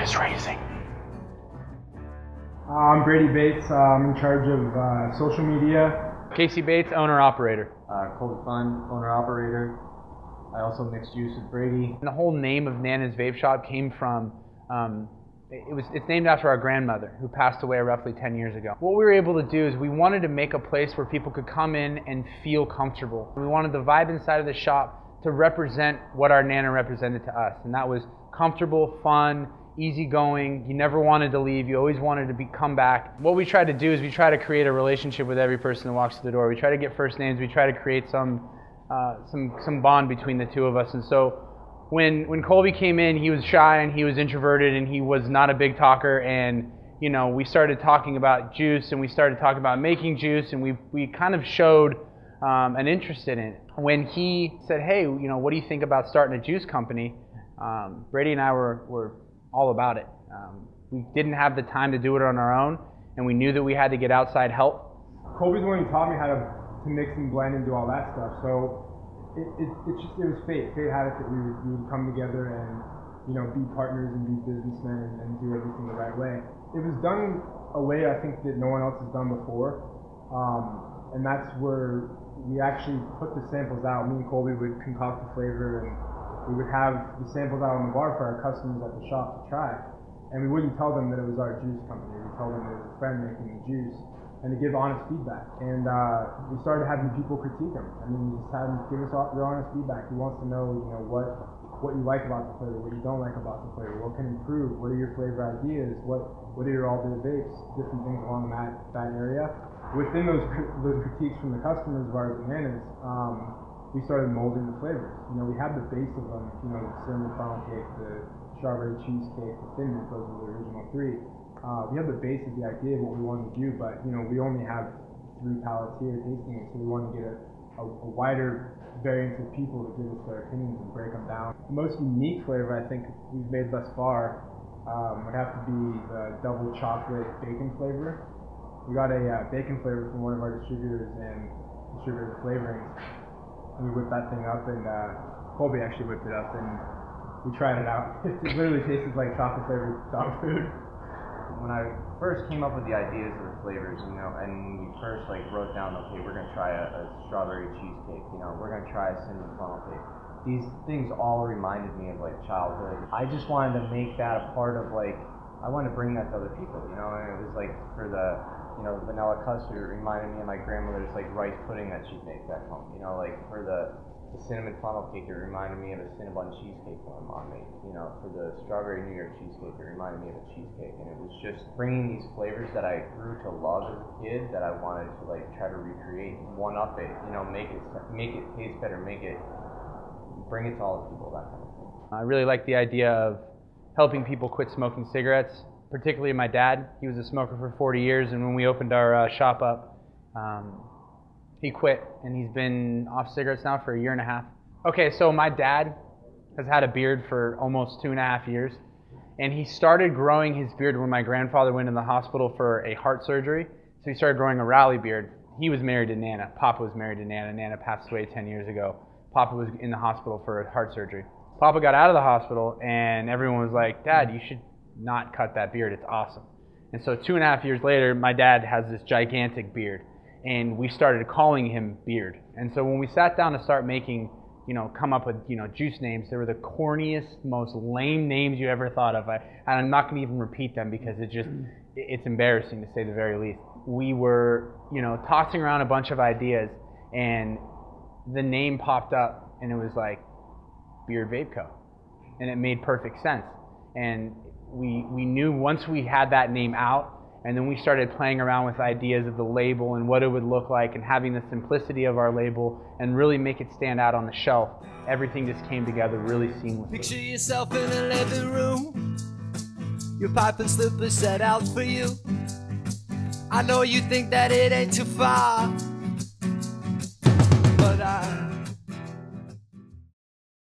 is raising. I'm Brady Bates. I'm in charge of social media. Casey Bates, owner-operator. Colby Fun, owner-operator. I also mix juice with Brady. And the whole name of Nana's Vape Shop came from, it's named after our grandmother who passed away roughly 10 years ago. What we were able to do is we wanted to make a place where people could come in and feel comfortable. We wanted the vibe inside of the shop to represent what our Nana represented to us. And that was comfortable, fun, easygoing. You never wanted to leave. You always wanted to come back. What we try to do is we try to create a relationship with every person that walks through the door. We try to get first names. We try to create some bond between the two of us. And so when Colby came in, he was shy and he was introverted and he was not a big talker. And you know, we started talking about juice and we started talking about making juice, and we kind of showed an interest in it. When he said, hey, you know, what do you think about starting a juice company? Brady and I were all about it. We didn't have the time to do it on our own, and we knew that we had to get outside help. Colby's the one who taught me how to mix and blend and do all that stuff. So it was fate. Fate had it that we would come together and, you know, be partners and be businessmen and do everything the right way. It was done a way I think that no one else has done before, and that's where we actually put the samples out. Me and Colby would concoct the flavor, and we would have the samples out on the bar for our customers at the shop to try. And we wouldn't tell them that it was our juice company. We'd tell them that it was a friend making the juice, and to give honest feedback. And we started having people critique them. I mean, we just had them give us your honest feedback. He wants to know, you know, what you like about the flavor, what you don't like about the flavor, what can improve, what are your flavor ideas, what are your all-day vapes, different things along that area. Within those critiques from the customers of ours and Nana's, we started molding the flavors. You know, we had the base of them, you know, the cinnamon funnel cake, the strawberry cheesecake, the thin mint, those were the original three. We had the base of the idea of what we wanted to do, but, you know, we only have 3 pallets here tasting it, so we wanted to get a wider variance of people to give us their opinions and break them down. The most unique flavor I think we've made thus far would have to be the double chocolate bacon flavor. We got a bacon flavor from one of our distributors and distributed flavorings. We whipped that thing up, and Colby actually whipped it up, and we tried it out. It literally tastes like chocolate flavored dog food. When I first came up with the ideas of the flavors, you know, and we first like wrote down, okay, we're gonna try a strawberry cheesecake, you know, we're gonna try a cinnamon funnel cake. These things all reminded me of like childhood. I just wanted to make that a part of like, I wanted to bring that to other people, you know, and it was like for the, you know, vanilla custard, it reminded me of my grandmother's like rice pudding that she'd make back home, you know, like for the cinnamon funnel cake, it reminded me of a Cinnabon cheesecake that my mom made. You know, for the strawberry New York cheesecake, it reminded me of a cheesecake. And it was just bringing these flavors that I grew to love as a kid that I wanted to like try to recreate, one up it, you know, make it taste better, bring it to all the people, that kind of thing. I really like the idea of helping people quit smoking cigarettes, particularly my dad. He was a smoker for 40 years, and when we opened our shop up, he quit, and he's been off cigarettes now for 1.5 years. Okay, so my dad has had a beard for almost 2.5 years, and he started growing his beard when my grandfather went in the hospital for a heart surgery. So he started growing a rally beard. He was married to Nana. Papa was married to Nana. Nana passed away 10 years ago. Papa was in the hospital for a heart surgery. Papa got out of the hospital, and everyone was like, Dad, you should not cut that beard. It's awesome. And so 2.5 years later, my dad has this gigantic beard. And we started calling him Beard. And so when we sat down to start making, you know, come up with, you know, juice names, they were the corniest, most lame names you ever thought of. And I'm not going to even repeat them because it's embarrassing to say the very least. We were, you know, tossing around a bunch of ideas, and the name popped up, and it was like Beard Vape Co. And it made perfect sense. And we knew once we had that name out, and then we started playing around with ideas of the label and what it would look like, and having the simplicity of our label and really make it stand out on the shelf. Everything just came together really seamlessly. Picture yourself in a living room, your pipe and slippers set out for you. I know you think that it ain't too far,